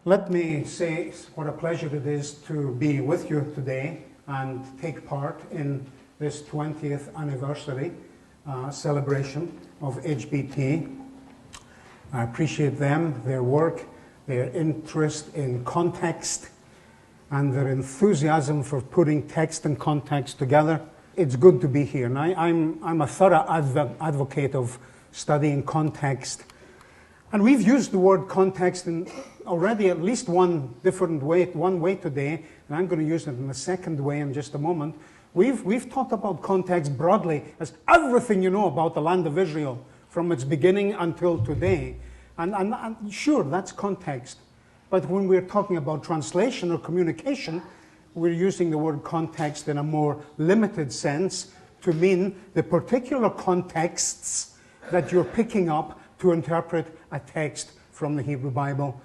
Let me say what a pleasure it is to be with you today and take part in this 20th anniversary celebration of HBT. I appreciate them, their work, their interest in context, and their enthusiasm for putting text and context together. It's good to be here. And I'm a thorough advocate of studying context. And we've used the word context in already at least one way today, and I'm going to use it in a second way in just a moment. We've talked about context broadly as everything you know about the land of Israel from its beginning until today. And sure, that's context. But when we're talking about translation or communication, we're using the word context in a more limited sense to mean the particular contexts that you're picking up to interpret a text from the Hebrew Bible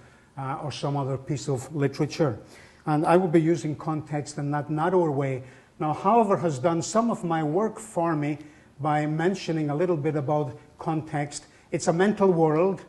or some other piece of literature. And I will be using context in that narrower way. Now, Howard has done some of my work for me by mentioning a little bit about context. It's a mental world.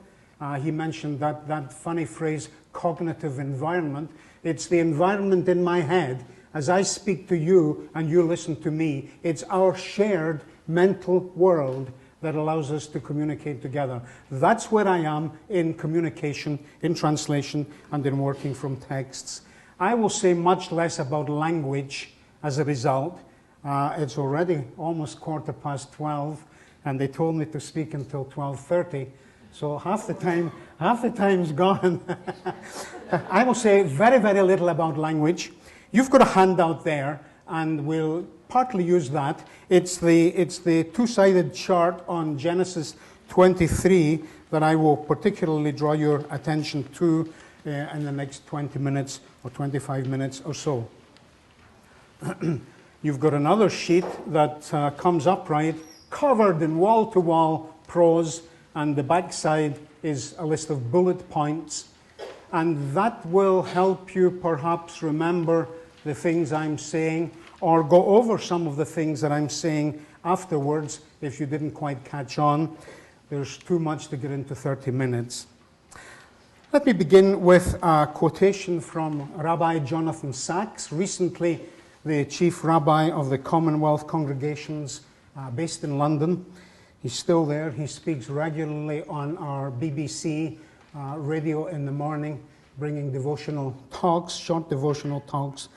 He mentioned that funny phrase, cognitive environment. It's the environment in my head as I speak to you and you listen to me. It's our shared mental world that allows us to communicate together. That's where I am in communication, in translation, and in working from texts. I will say much less about language as a result. It's already almost 12:15, and they told me to speak until 12:30. So half the time's gone. I will say very, very little about language. You've got a handout there, and we'll partly use that. It's the two-sided chart on Genesis 23 that I will particularly draw your attention to in the next 20 minutes or 25 minutes or so. You've got another sheet that comes upright, covered in wall-to-wall prose, and the backside is a list of bullet points. And that will help you perhaps remember the things I'm saying, or go over some of the things that I'm saying afterwards if you didn't quite catch on. There's too much to get into 30 minutes. Let me begin with a quotation from Rabbi Jonathan Sacks, recently the chief rabbi of the Commonwealth congregations based in London. He's still there. He speaks regularly on our BBC radio in the morning, bringing devotional talks, short devotional talks.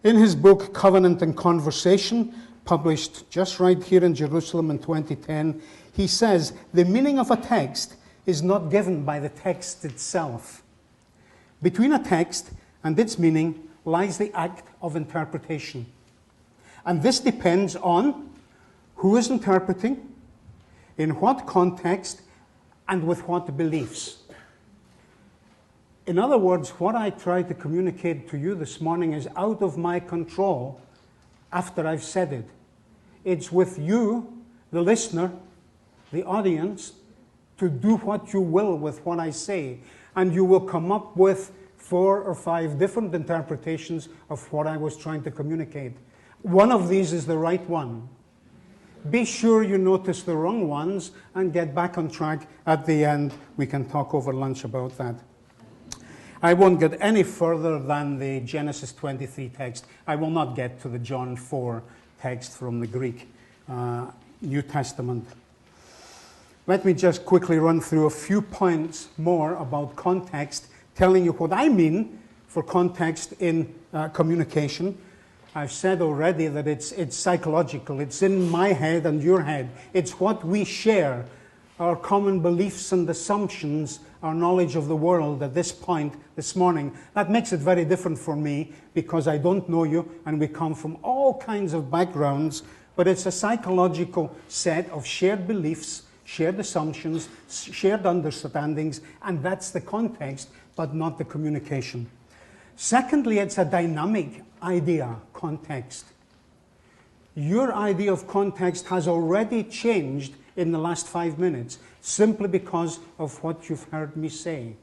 In his book, Covenant and Conversation, published just right here in Jerusalem in 2010, he says, the meaning of a text is not given by the text itself. Between a text and its meaning lies the act of interpretation. And this depends on who is interpreting, in what context, and with what beliefs. In other words, what I try to communicate to you this morning is out of my control after I've said it. It's with you, the listener, the audience, to do what you will with what I say. And you will come up with 4 or 5 different interpretations of what I was trying to communicate. One of these is the right one. Be sure you notice the wrong ones and get back on track at the end. We can talk over lunch about that. I won't get any further than the Genesis 23 text. I will not get to the John 4 text from the Greek New Testament. Let me just quickly run through a few points more about context, telling you what I mean for context in communication. I've said already that it's psychological. It's in my head and your head. It's what we share, our common beliefs and assumptions, our knowledge of the world at this point this morning. That makes it very different for me because I don't know you and we come from all kinds of backgrounds, but it's a psychological set of shared beliefs, shared assumptions, shared understandings, and that's the context, but not the communication. Secondly, it's a dynamic idea, context. Your idea of context has already changed in the last 5 minutes, simply because of what you've heard me say.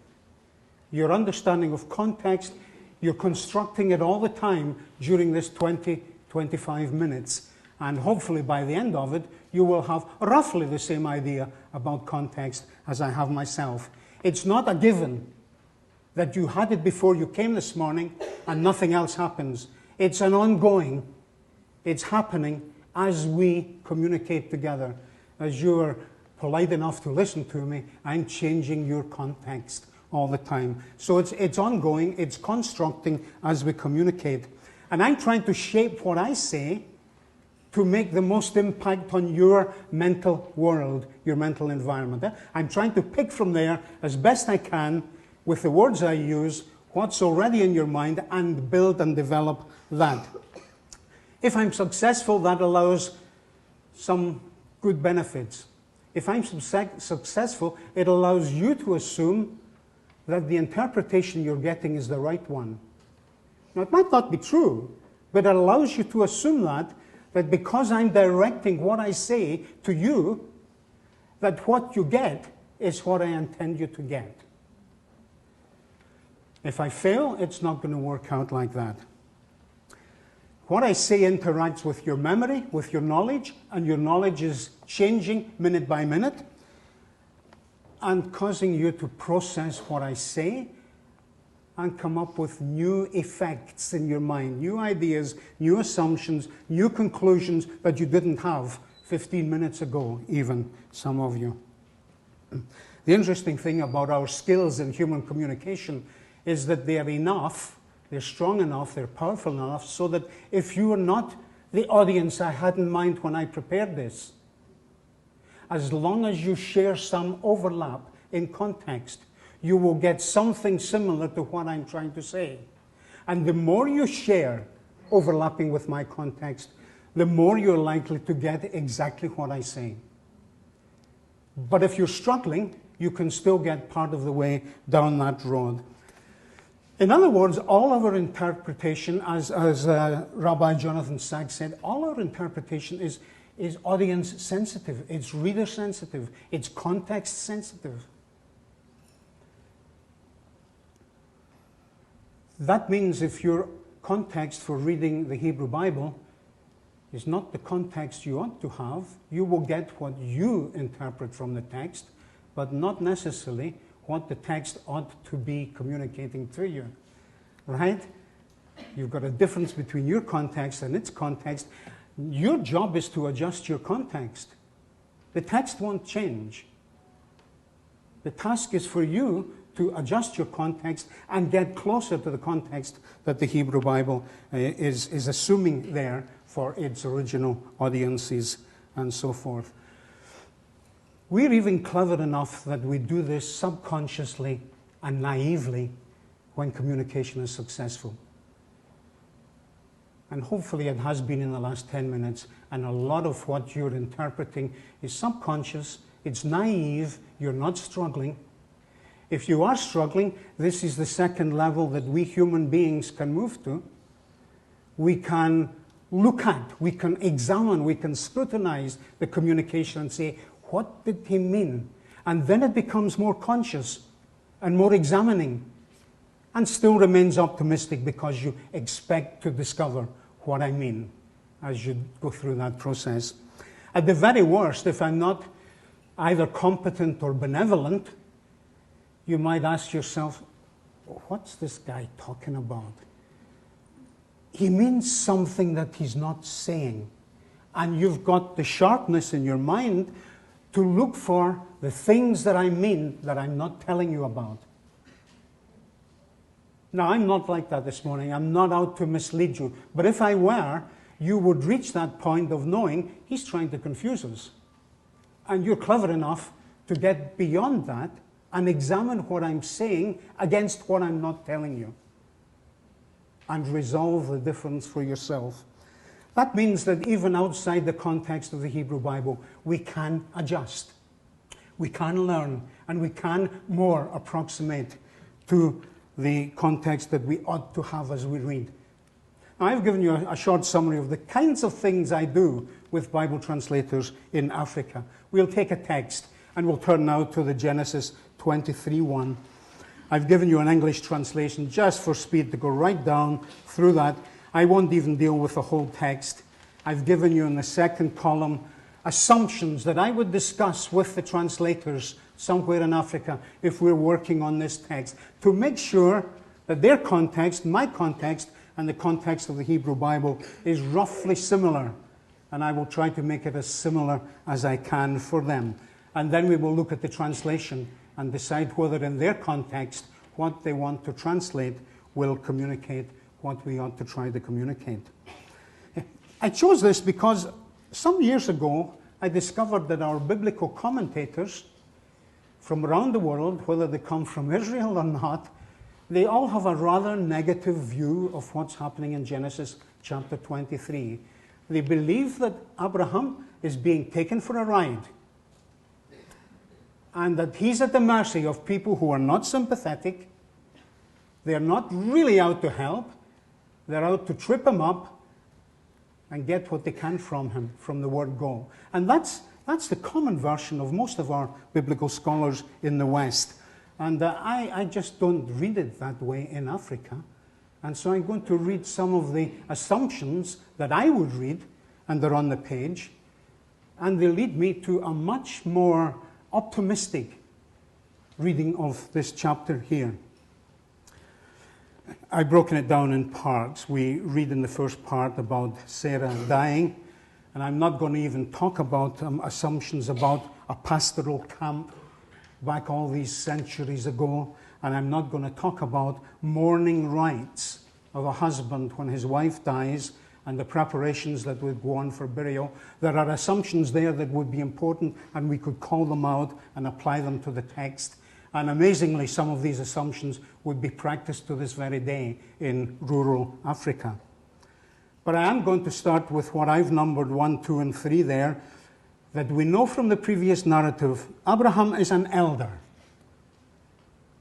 Your understanding of context, you're constructing it all the time during this 20-25 minutes. And hopefully by the end of it, you will have roughly the same idea about context as I have myself. It's not a given. that you had it before you came this morning and nothing else happens. It's an ongoing, it's happening as we communicate together. As you are polite enough to listen to me, I'm changing your context all the time. So it's ongoing, it's constructing as we communicate. And I'm trying to shape what I say to make the most impact on your mental world, your mental environment. I'm trying to pick from there as best I can with the words I use, what's already in your mind, and build and develop that. If I'm successful, that allows some good benefits. If I'm successful, it allows you to assume that the interpretation you're getting is the right one. Now, it might not be true, but it allows you to assume that because I'm directing what I say to you, that what you get is what I intend you to get. If I fail, it's not going to work out like that. What I say interacts with your memory, with your knowledge, and your knowledge is changing minute by minute and causing you to process what I say and come up with new effects in your mind, new ideas, new assumptions, new conclusions that you didn't have 15 minutes ago, even some of you. The interesting thing about our skills in human communication is that they're enough, they're strong enough, they're powerful enough, so that if you are not the audience I had in mind when I prepared this, as long as you share some overlap in context, you will get something similar to what I'm trying to say. And the more you share overlapping with my context, the more you're likely to get exactly what I say. But if you're struggling, you can still get part of the way down that road. In other words, all of our interpretation, as Rabbi Jonathan Sacks said, all our interpretation is audience sensitive, it's reader sensitive, it's context sensitive. That means if your context for reading the Hebrew Bible is not the context you ought to have, you will get what you interpret from the text, but not necessarily what the text ought to be communicating to you, right? You've got a difference between your context and its context. Your job is to adjust your context. The text won't change. The task is for you to adjust your context and get closer to the context that the Hebrew Bible is assuming there for its original audiences and so forth. We're even clever enough that we do this subconsciously and naively when communication is successful. And hopefully it has been in the last 10 minutes, and a lot of what you're interpreting is subconscious, it's naive, you're not struggling. If you are struggling, this is the second level that we human beings can move to. We can look at, we can examine, we can scrutinize the communication and say, what did he mean? And then it becomes more conscious and more examining, and still remains optimistic because you expect to discover what I mean as you go through that process. At the very worst, if I'm not either competent or benevolent, you might ask yourself, what's this guy talking about? He means something that he's not saying. And you've got the sharpness in your mind to look for the things that I mean that I'm not telling you about. Now, I'm not like that this morning. I'm not out to mislead you. But if I were, you would reach that point of knowing he's trying to confuse us. And you're clever enough to get beyond that and examine what I'm saying against what I'm not telling you, and resolve the difference for yourself. That means that even outside the context of the Hebrew Bible, we can adjust. We can learn, and we can more approximate to the context that we ought to have as we read. Now, I've given you a short summary of the kinds of things I do with Bible translators in Africa. We'll take a text, and we'll turn now to the Genesis 23:1. I've given you an English translation just for speed to go right down through that. I won't even deal with the whole text. I've given you in the second column assumptions that I would discuss with the translators somewhere in Africa if we're working on this text, to make sure that their context, my context, and the context of the Hebrew Bible is roughly similar. And I will try to make it as similar as I can for them. And then we will look at the translation and decide whether in their context what they want to translate will communicate what we ought to try to communicate. I chose this because some years ago I discovered that our biblical commentators from around the world, whether they come from Israel or not, they all have a rather negative view of what's happening in Genesis chapter 23. They believe that Abraham is being taken for a ride and that he's at the mercy of people who are not sympathetic. They're not really out to help. They're out to trip him up and get what they can from him, from the word go. And that's the common version of most of our biblical scholars in the West. And I just don't read it that way in Africa. And so I'm going to read some of the assumptions that I would read, and they're on the page. And they lead me to a much more optimistic reading of this chapter here. I've broken it down in parts. We read in the first part about Sarah dying. And I'm not going to even talk about assumptions about a pastoral camp back all these centuries ago, and I'm not going to talk about mourning rites of a husband when his wife dies and the preparations that would go on for burial. There are assumptions there that would be important, and we could call them out and apply them to the text. And amazingly, some of these assumptions would be practiced to this very day in rural Africa. But I am going to start with what I've numbered 1, 2, and 3 there, that we know from the previous narrative. Abraham is an elder,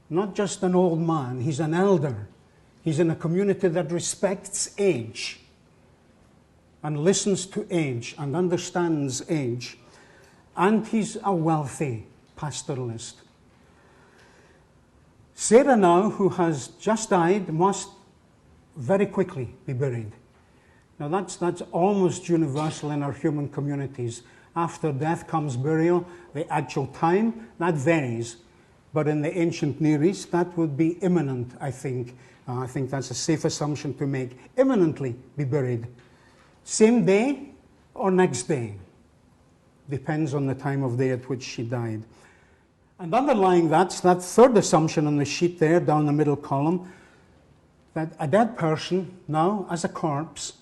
not just an old man. He's an elder. He's in a community that respects age and listens to age and understands age. And he's a wealthy pastoralist. Sarah now, who has just died, must very quickly be buried. Now that's almost universal in our human communities. After death comes burial. The actual time, that varies. But in the ancient Near East, that would be imminent, I think. I think that's a safe assumption to make. Imminently be buried. Same day or next day. Depends on the time of day at which she died. And underlying that's that third assumption on the sheet there, down the middle column, that a dead person, now as a corpse,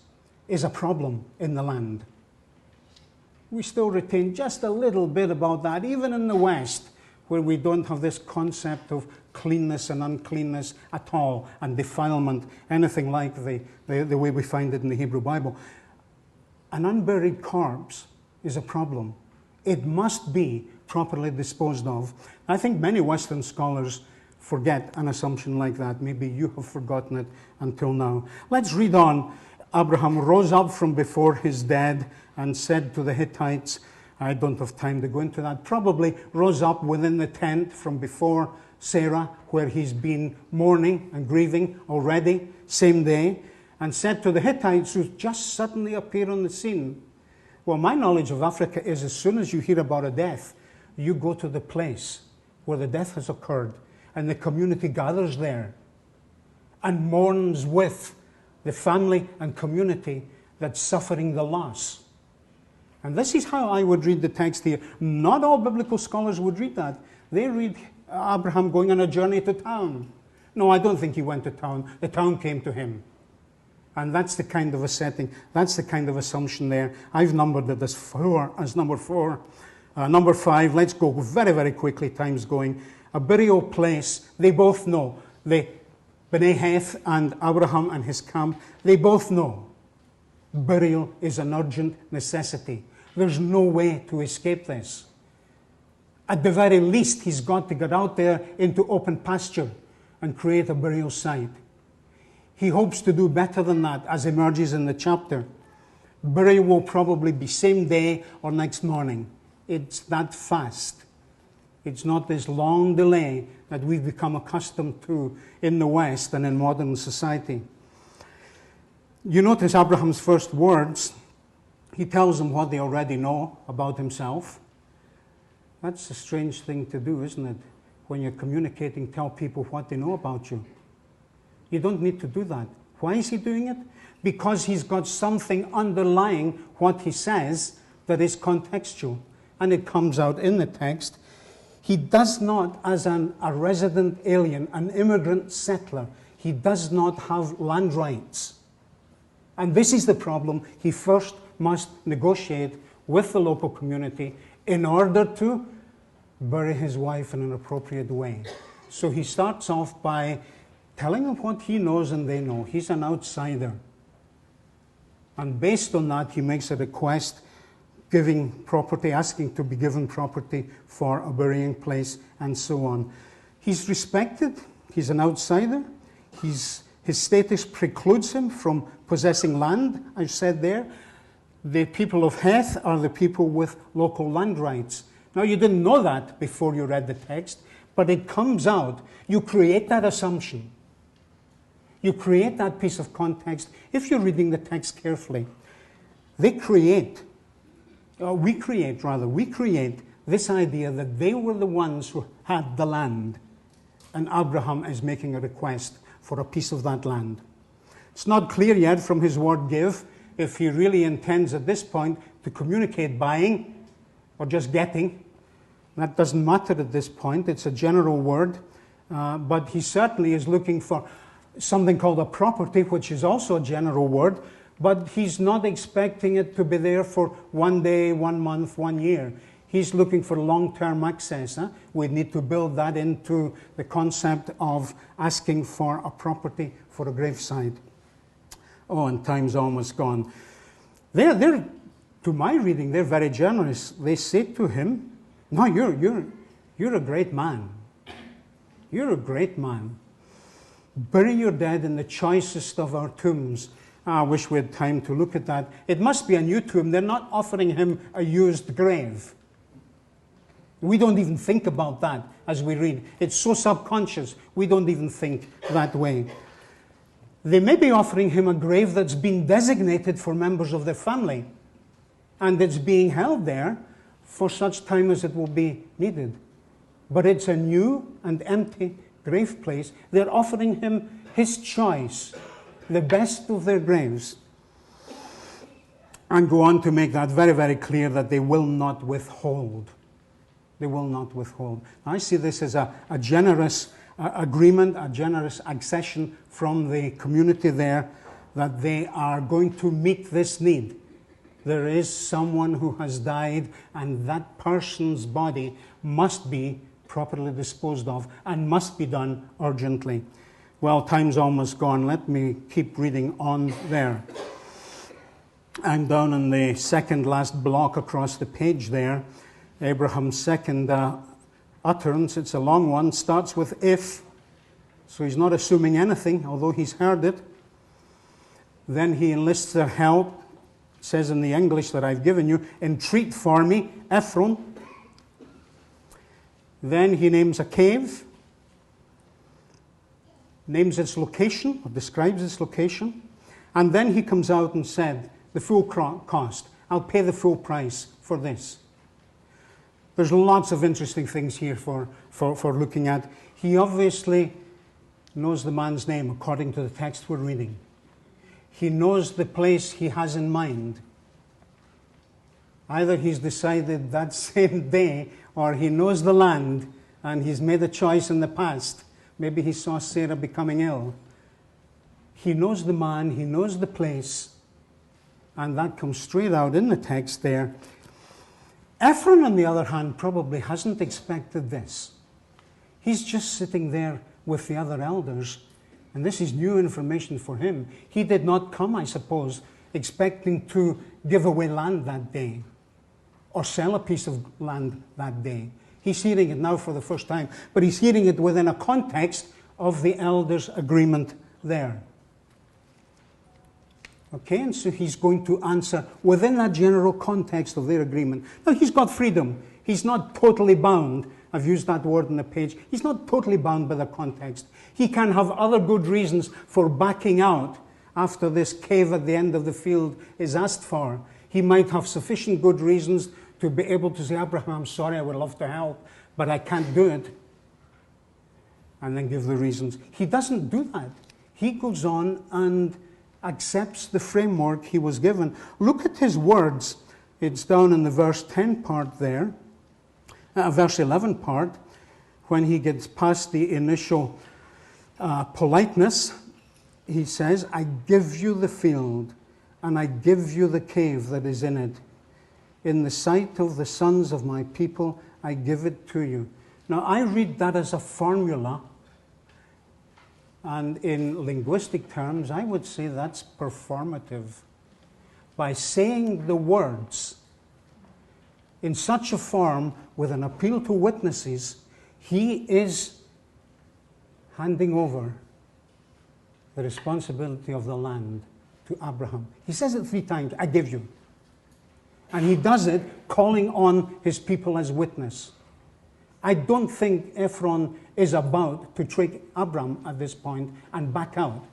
is a problem in the land. We still retain just a little bit about that, even in the West, where we don't have this concept of cleanness and uncleanness at all, and defilement, anything like the way we find it in the Hebrew Bible. An unburied corpse is a problem. It must be properly disposed of. I think many Western scholars forget an assumption like that. Maybe you have forgotten it until now. Let's read on. Abraham rose up from before his dead and said to the Hittites, I don't have time to go into that, probably rose up within the tent from before Sarah, where he's been mourning and grieving already, same day, and said to the Hittites who just suddenly appear on the scene. Well, my knowledge of Africa is as soon as you hear about a death, you go to the place where the death has occurred, and the community gathers there and mourns with the family and community that's suffering the loss. And this is how I would read the text here. Not all biblical scholars would read that. They read Abraham going on a journey to town. No, I don't think he went to town. The town came to him. And that's the kind of a setting, that's the kind of assumption there. I've numbered it as number 4. Number 5, let's go very, very quickly, time's going. A burial place, they both know. B'nai Heth and Abraham and his camp, they both know burial is an urgent necessity. There's no way to escape this. At the very least, he's got to get out there into open pasture and create a burial site. He hopes to do better than that, as emerges in the chapter. Burial will probably be same day or next morning. It's that fast. It's not this long delay that we've become accustomed to in the West and in modern society. You notice Abraham's first words. He tells them what they already know about himself. That's a strange thing to do, isn't it? When you're communicating, tell people what they know about you. You don't need to do that. Why is he doing it? Because he's got something underlying what he says that is contextual. And it comes out in the text. He does not, as a resident alien, an immigrant settler, he does not have land rights. And this is the problem. He first must negotiate with the local community in order to bury his wife in an appropriate way. So he starts off by telling them what he knows and they know. He's an outsider. And based on that, he makes a request giving property, asking to be given property for a burying place, and so on. He's respected. He's an outsider. His status precludes him from possessing land, I said there. The people of Heth are the people with local land rights. Now, you didn't know that before you read the text, but it comes out. You create that assumption. You create that piece of context if you're reading the text carefully. We create this idea that they were the ones who had the land, and Abraham is making a request for a piece of that land. It's not clear yet from his word give if he really intends at this point to communicate buying or just getting. That doesn't matter at this point. It's a general word, but he certainly is looking for something called a property, which is also a general word, but he's not expecting it to be there for 1 day, 1 month, 1 year. He's looking for long-term access. We need to build that into the concept of asking for a property for a gravesite. Oh, and time's almost gone. They're, to my reading, they're very generous. They say to him, no, you're a great man. You're a great man. Bury your dead in the choicest of our tombs. I wish we had time to look at that. It must be a new tomb. They're not offering him a used grave. We don't even think about that as we read. It's so subconscious, we don't even think that way. They may be offering him a grave that's been designated for members of their family, and it's being held there for such time as it will be needed. But it's a new and empty grave place. They're offering him his choice, the best of their graves, and go on to make that very, very clear that they will not withhold. They will not withhold. I see this as a generous agreement, a generous accession from the community there, that they are going to meet this need. There is someone who has died, and that person's body must be properly disposed of and must be done urgently. Well, time's almost gone. Let me keep reading on there. I'm down in the second last block across the page there. Abraham's second utterance, it's a long one, starts with if. So he's not assuming anything, although he's heard it. Then he enlists their help. It says in the English that I've given you, entreat for me, Ephron. Then he names a cave, names its location, or describes its location. And then he comes out and said, the full cost. I'll pay the full price for this. There's lots of interesting things here for looking at. He obviously knows the man's name according to the text we're reading. He knows the place he has in mind. Either he's decided that same day, or he knows the land and he's made a choice in the past. Maybe he saw Sarah becoming ill. He knows the man, he knows the place, and that comes straight out in the text there. Ephron, on the other hand, probably hasn't expected this. He's just sitting there with the other elders, and this is new information for him. He did not come, I suppose, expecting to give away land that day or sell a piece of land that day. He's hearing it now for the first time, but he's hearing it within a context of the elders' agreement there. Okay, and so he's going to answer within that general context of their agreement. Now, he's got freedom. He's not totally bound. I've used that word on the page. He's not totally bound by the context. He can have other good reasons for backing out after this cave at the end of the field is asked for. He might have sufficient good reasons to be able to say, Abraham, I'm sorry, I would love to help, but I can't do it. And then give the reasons. He doesn't do that. He goes on and accepts the framework he was given. Look at his words. It's down in the verse 10 part there, verse 11 part, when he gets past the initial politeness. He says, I give you the field, and I give you the cave that is in it. In the sight of the sons of my people, I give it to you. Now, I read that as a formula, and in linguistic terms, I would say that's performative. By saying the words in such a form, with an appeal to witnesses, he is handing over the responsibility of the land to Abraham. He says it 3 times, I give you. And he does it calling on his people as witness. I don't think Ephron is about to trick Abraham at this point and back out.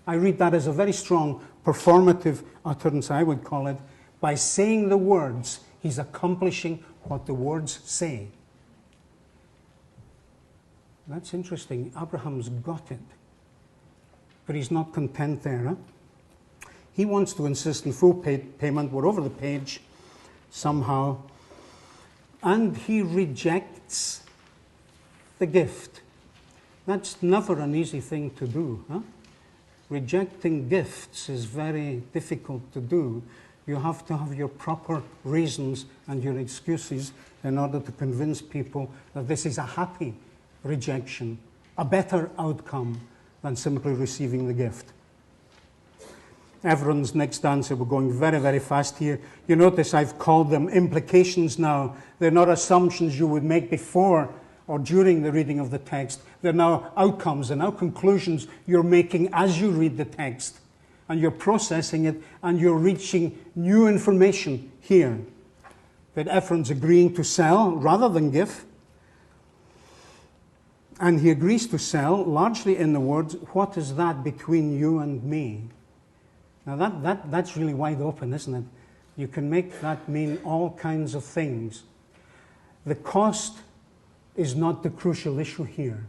I read that as a very strong performative utterance, I would call it. By saying the words, he's accomplishing what the words say. That's interesting. Abraham's got it. But he's not content there. Huh? He wants to insist on full payment. We're over the page somehow. And he rejects the gift. That's never an easy thing to do. Huh? Rejecting gifts is very difficult to do. You have to have your proper reasons and your excuses in order to convince people that this is a happy rejection, a better outcome than simply receiving the gift. Ephron's next answer, we're going very, very fast here. You notice I've called them implications now. They're not assumptions you would make before or during the reading of the text. They're now outcomes, they're now conclusions you're making as you read the text. And you're processing it, and you're reaching new information here. That Ephron's agreeing to sell rather than give. And he agrees to sell, largely in the words, what is that between you and me? Now that's really wide open, isn't it? You can make that mean all kinds of things. The cost is not the crucial issue here.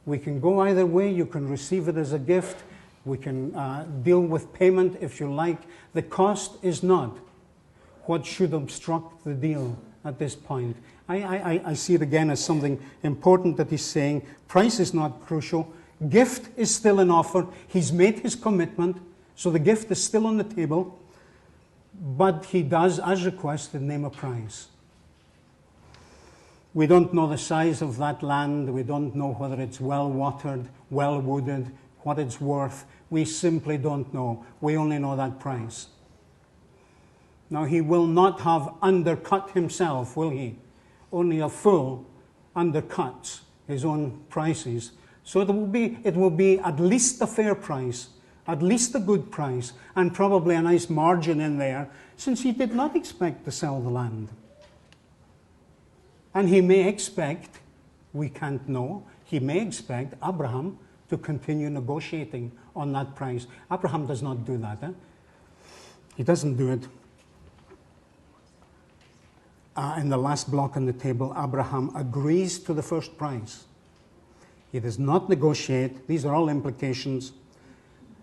We can go either way. You can receive it as a gift. We can deal with payment if you like. The cost is not what should obstruct the deal at this point. I see it again as something important that he's saying. Price is not crucial. Gift is still an offer. He's made his commitment, so the gift is still on the table. But he does, as requested, name a price. We don't know the size of that land. We don't know whether it's well-watered, well-wooded, what it's worth. We simply don't know. We only know that price. Now, he will not have undercut himself, will he? Only a fool undercuts his own prices. So it will be at least a fair price, at least a good price, and probably a nice margin in there, since he did not expect to sell the land. And he may expect, we can't know, he may expect Abraham to continue negotiating on that price. Abraham does not do that. He doesn't do it. In the last block on the table, Abraham agrees to the first price. He does not negotiate. These are all implications.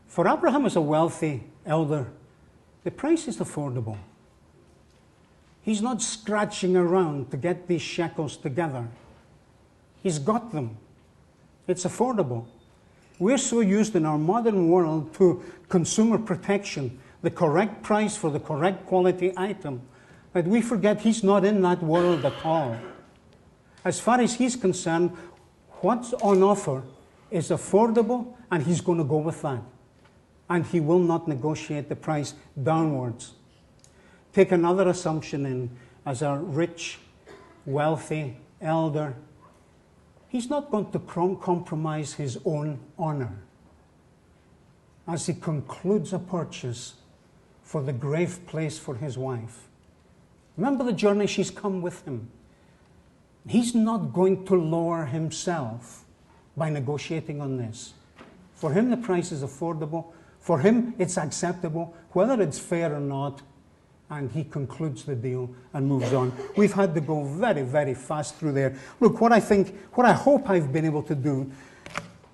For Abraham as a wealthy elder, the price is affordable. He's not scratching around to get these shekels together. He's got them. It's affordable. We're so used in our modern world to consumer protection, the correct price for the correct quality item, that we forget he's not in that world at all. As far as he's concerned, what's on offer is affordable, and he's going to go with that. And he will not negotiate the price downwards. Take another assumption in, as a rich, wealthy elder, he's not going to compromise his own honor as he concludes a purchase for the grave place for his wife. Remember the journey she's come with him. He's not going to lower himself by negotiating on this. For him, the price is affordable. For him, it's acceptable. Whether it's fair or not, and he concludes the deal and moves on. We've had to go very, very fast through there. Look, what I hope I've been able to do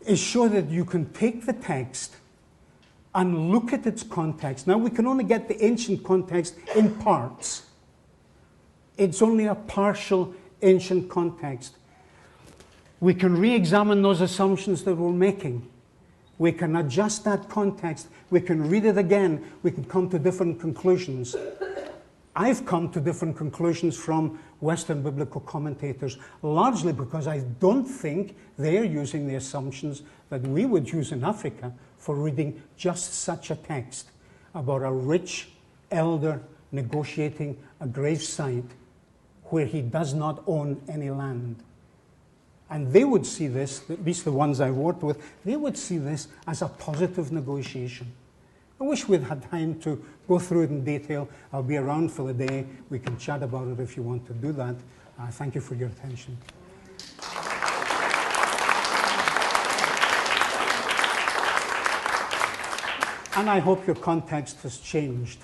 is show that you can take the text and look at its context. Now, we can only get the ancient context in parts. It's only a partial ancient context. We can re-examine those assumptions that we're making. We can adjust that context. We can read it again. We can come to different conclusions. I've come to different conclusions from Western biblical commentators, largely because I don't think they're using the assumptions that we would use in Africa for reading just such a text about a rich elder negotiating a gravesite where he does not own any land. And they would see this, at least the ones I worked with, they would see this as a positive negotiation. I wish we'd had time to go through it in detail. I'll be around for the day. We can chat about it if you want to do that. Thank you for your attention. And I hope your context has changed.